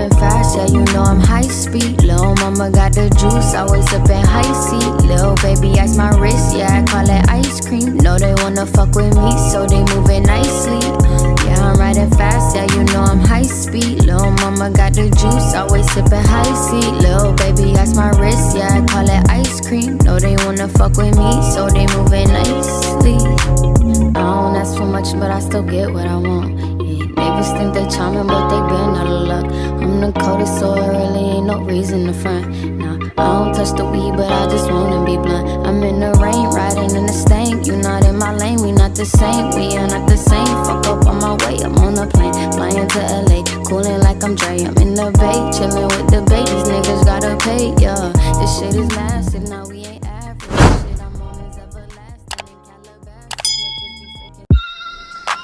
moving fast, yeah, you know I'm high speed. Lil' mama got the juice, always up in high seat. Lil' baby ice my wrist, yeah, I call it ice cream. Know they wanna fuck with me, so they moving nicely. Yeah, I'm riding fast, yeah, you know I'm high speed. Lil' mama got the juice, always sippin' high seat. Lil' baby ice my wrist, yeah, I call it ice cream. Know they wanna fuck with me, so they moving nicely. I don't ask for much, but I still get what I want. Yeah, neighbors think they charming, but they been out of luck. I'm the coldest, so it really ain't no reason to front. Nah, I don't touch the weed, but I just wanna be blunt. I'm in the rain, riding in the stank. You not in my lane, we not the same. We are not the same. Fuck up on my way, I'm on a plane, flying to LA, coolin' like I'm Dre. I'm in the bay, chillin' with the bay. These niggas gotta pay, yeah. This shit is massive, now we ain't average. Shit I'm on is everlasting in Calabasas.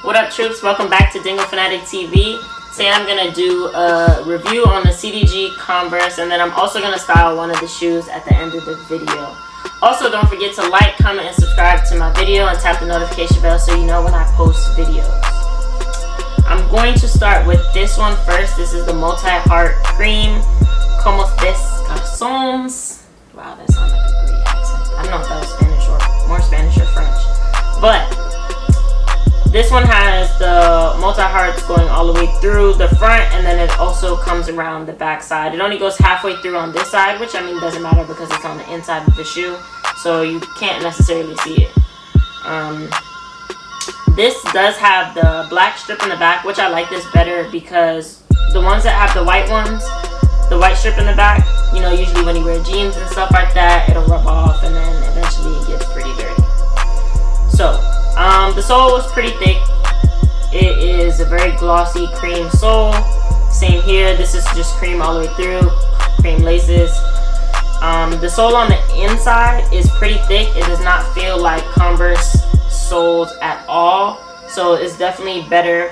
What up, troops? Welcome back to Dinglefanatic TV. Today I'm gonna do a review on the CDG Converse, and then I'm also gonna style one of the shoes at the end of the video. Also, don't forget to like, comment, and subscribe to my video, and tap the notification bell so you know when I post videos. I'm going to start with this one first. This is the multi-heart cream. Como estés, garçons? Wow, that sounds like a great accent. I don't know if that was Spanish or more Spanish or French, but this one has the multi-hearts going all the way through the front, and then it also comes around the back side. It only goes halfway through on this side, which I mean doesn't matter because it's on the inside of the shoe, so you can't necessarily see it. This does have the black strip in the back, which I like this better because the ones that have the white ones, the white strip in the back, you know, usually when you wear jeans and stuff like that, it'll rub off and then eventually it gets pretty dirty. So the sole was pretty thick. It is a very glossy cream sole. Same here. This is just cream all the way through, cream laces. The sole on the inside is pretty thick. It does not feel like Converse soles at all. So it's definitely better.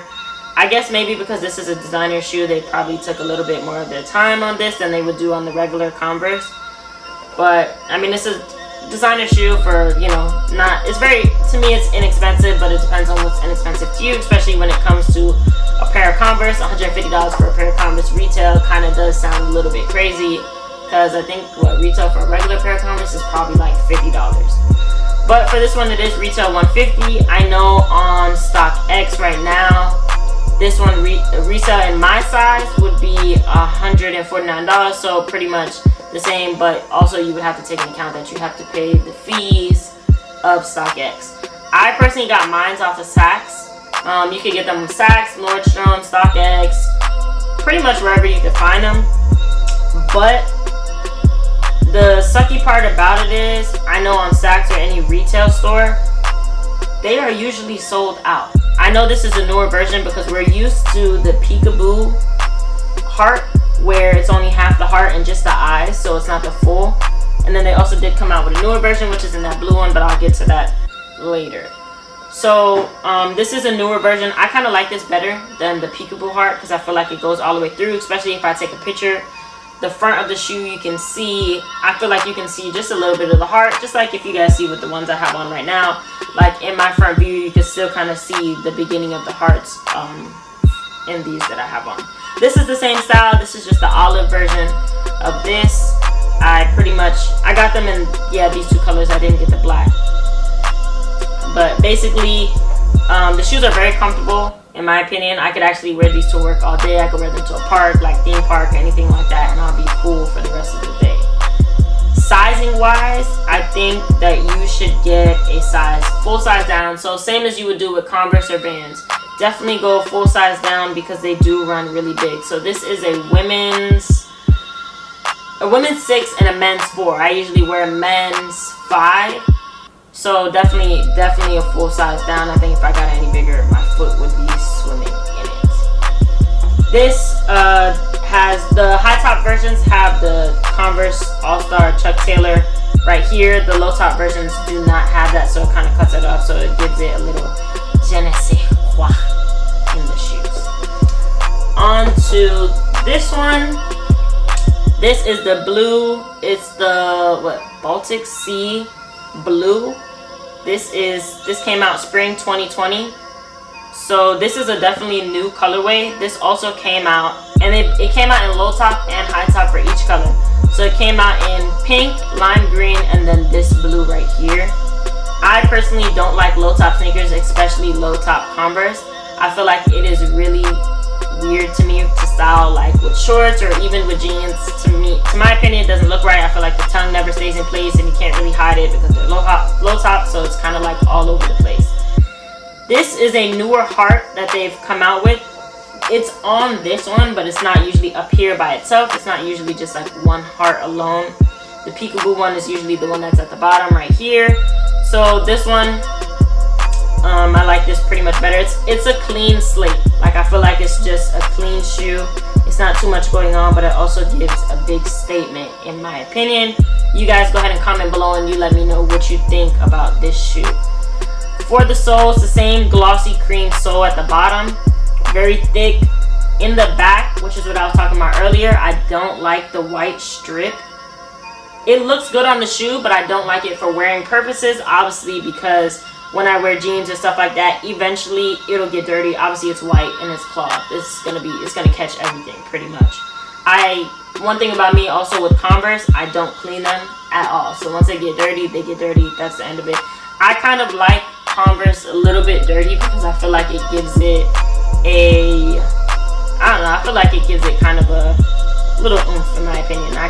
I guess maybe because this is a designer shoe, they probably took a little bit more of their time on this than they would do on the regular Converse. But I mean, this is designer shoe for, you know, not, it's very, to me it's inexpensive, but it depends on what's inexpensive to you, especially when it comes to a pair of Converse. $150 for a pair of Converse retail kind of does sound a little bit crazy, because I think what retail for a regular pair of Converse is probably like $50. But for this one, it is retail $150. I know on StockX right now, this one resale in my size would be $149, so pretty much the same, but also you would have to take into account that you have to pay the fees of StockX. I personally got mine off of Saks. You could get them from Saks, Nordstrom, StockX, pretty much wherever you can find them. But the sucky part about it is, I know on Saks or any retail store, they are usually sold out. I know this is a newer version because we're used to the peekaboo heart, where it's only half the heart and just the eyes, so it's not the full. And then they also did come out with a newer version, which is in that blue one, but I'll get to that later. So this is a newer version. I kind of like this better than the peekaboo heart because I feel like it goes all the way through, especially if I take a picture. The front of the shoe, you can see, I feel like you can see just a little bit of the heart, just like if you guys see with the ones I have on right now. Like in my front view, you can still kind of see the beginning of the hearts in these that I have on. This is the same style. This is just the olive version of this. I got them in, yeah, these two colors. I didn't get the black. But basically, the shoes are very comfortable, in my opinion. I could actually wear these to work all day. I could wear them to a park, like theme park, anything like that, and I'll be cool for the rest of the day. Sizing wise, I think that you should get a size, full size down. So same as you would do with Converse or Vans. Definitely go full size down because they do run really big. So this is a women's 6 and a men's 4. I usually wear a men's 5. So definitely a full size down. I think if I got any bigger, my foot would be swimming in it. This has the high top versions have the Converse All-Star Chuck Taylor right here. The low top versions do not have that, so it kind of cuts it up, so it gives it a little je ne sais quoi in the shoes. On to this one. This is the blue. It's the Baltic Sea blue. This came out spring 2020. So this is a definitely new colorway. This also came out, and it came out in low top and high top for each color. So it came out in pink, lime green, and then this blue right here. I personally don't like low top sneakers, especially low top Converse. I feel like it is really weird to me to style like with shorts or even with jeans. To my opinion, it doesn't look right. I feel like the tongue never stays in place and you can't really hide it because they're low top, so it's kind of like all over the place. This is a newer heart that they've come out with. It's on this one, but it's not usually up here by itself. It's not usually just like one heart alone. The peekaboo one is usually the one that's at the bottom right here. So this one, I like this pretty much better. It's a clean slate. Like, I feel like it's just a clean shoe. It's not too much going on, but it also gives a big statement in my opinion. You guys go ahead and comment below and you let me know what you think about this shoe. For the sole, it's the same glossy cream sole at the bottom, very thick in the back, which is what I was talking about earlier. I don't like the white strip. It looks good on the shoe, but I don't like it for wearing purposes, obviously, because when I wear jeans and stuff like that, eventually it'll get dirty. Obviously it's white and it's cloth. It's gonna catch everything pretty much. One thing about me also with Converse, I don't clean them at all. So once they get dirty, they get dirty. That's the end of it. I kind of like Converse a little bit dirty because I feel like it gives it I feel like it gives it kind of a little oomph in my opinion. I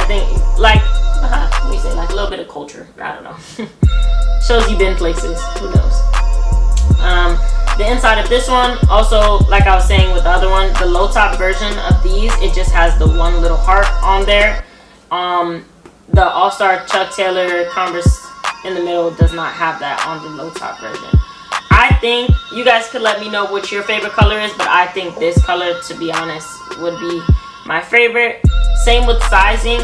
think like, let me say, like a little bit of culture. I don't know. Shows you've been places. Who knows? The inside of this one, also, like I was saying with the other one, the low top version of these, it just has the one little heart on there. The All-Star Chuck Taylor Converse in the middle does not have that on the low top version. I think you guys could let me know what your favorite color is, but I think this color, to be honest, would be my favorite. Same with sizing.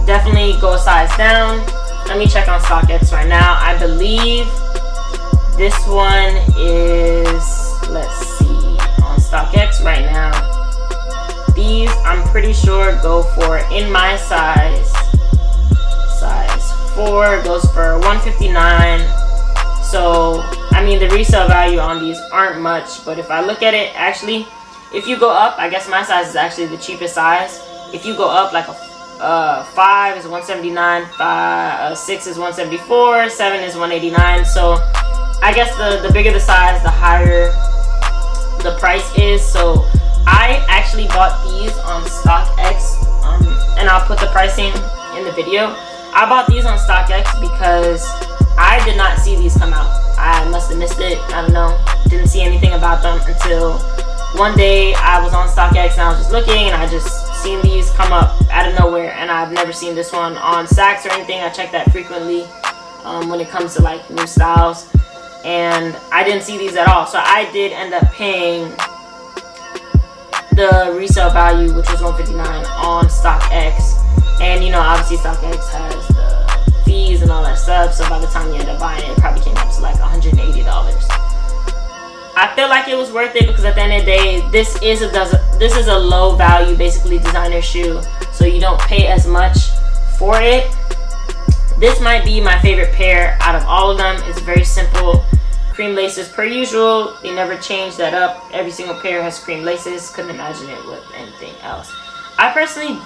Definitely go a size down. Let me check on StockX right now. I believe this one is, let's see, on StockX right now. These, I'm pretty sure, go for, in my size 4, goes for $159. So, I mean, the resale value on these aren't much, but if I look at it, actually, if you go up, I guess my size is actually the cheapest size. If you go up, like a 5 is $179, 6 is $174, 7 is $189. So I guess the bigger the size, the higher the price is. So I actually bought these on StockX, and I'll put the pricing in the video. I bought these on StockX because I did not see these come out. I must have missed it. I don't know. Didn't see anything about them until one day I was on StockX and I was just looking and I just seen these come up out of nowhere, and I've never seen this one on Saks or anything. I check that frequently when it comes to like new styles, and I didn't see these at all. So I did end up paying the resale value, which was $159 on StockX, and you know, obviously StockX has the fees and all that stuff, so by the time you end up buying it, it probably came up to like $180. I feel like it was worth it because at the end of the day, this is a low value, basically designer shoe, so you don't pay as much for it. This might be my favorite pair out of all of them. It's very simple, cream laces per usual. They never change that up. Every single pair has cream laces. Couldn't imagine it with anything else. I personally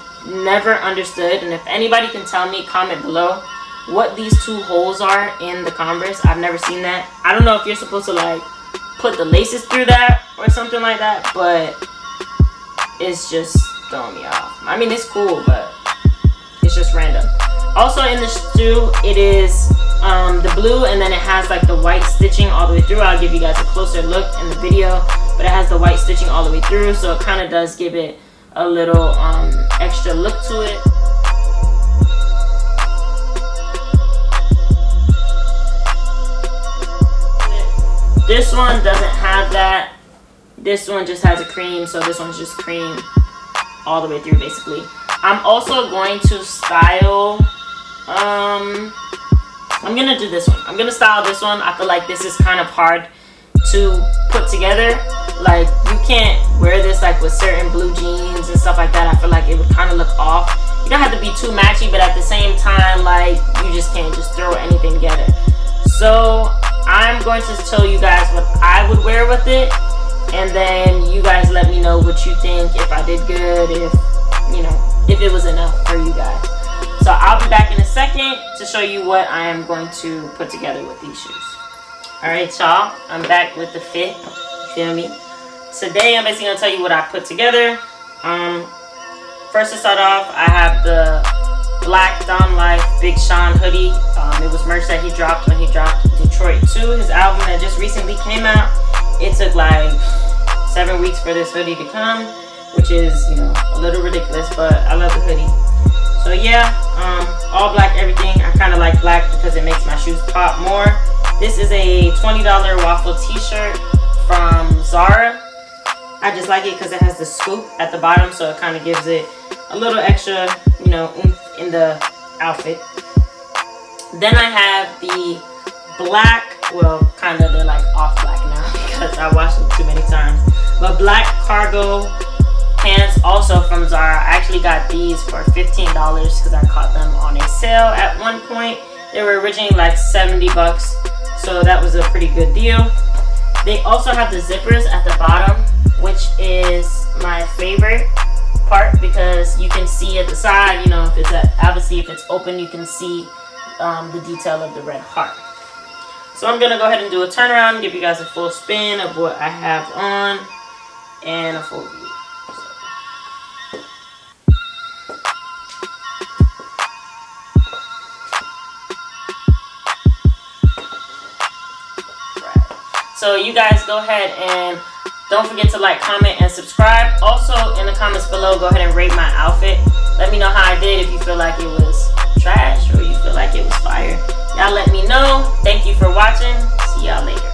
never understood, and if anybody can tell me, comment below, what these two holes are in the Converse. I've never seen that. I don't know if you're supposed to like put the laces through that or something like that, but it's just throwing me off. I mean, it's cool, but it's just random. Also in this shoe, it is the blue, and then it has like the white stitching all the way through. I'll give you guys a closer look in the video, but it has the white stitching all the way through, so it kind of does give it a little extra look to it. This one doesn't have that. This one just has a cream, so this one's just cream all the way through basically. I'm also going to style, I'm gonna do this one. I'm gonna style this one. I feel like this is kind of hard to put together. Like, you can't wear this like with certain blue jeans and stuff like that. I feel like it would kind of look off. You don't have to be too matchy, but at the same time, like, you just can't just throw anything together. So I'm going to tell you guys what I would wear with it, and then you guys let me know what you think, if I did good, if, you know, if it was enough for you guys. So I'll be back in a second to show you what I am going to put together with these shoes. Alright, y'all, I'm back with the fit. You feel me? Today I'm basically gonna tell you what I put together. First to start off, I have the Black Don Life Big Sean hoodie. It was merch that he dropped when he dropped Detroit 2, his album that just recently came out. It took like 7 weeks for this hoodie to come, which is, you know, a little ridiculous, but I love the hoodie. So yeah, all black everything. I kind of like black because it makes my shoes pop more. This is a $20 waffle t-shirt from Zara. I just like it because it has the scoop at the bottom, so it kind of gives it a little extra, you know, oomph in the outfit. Then I have the black, well, kind of, they're like off black now because I washed them too many times, but black cargo pants, also from Zara. I actually got these for $15 because I caught them on a sale at one point. They were originally like 70 bucks, so that was a pretty good deal. They also have the zippers at the bottom, which is my favorite part because you can see at the side, you know, if it's obviously if it's open, you can see the detail of the red heart. So I'm gonna go ahead and do a turnaround, give you guys a full spin of what I have on and a full view. So you guys go ahead and don't forget to like, comment, and subscribe. Also, in the comments below, go ahead and rate my outfit. Let me know how I did, if you feel like it was trash or you feel like it was fire. Y'all let me know. Thank you for watching. See y'all later.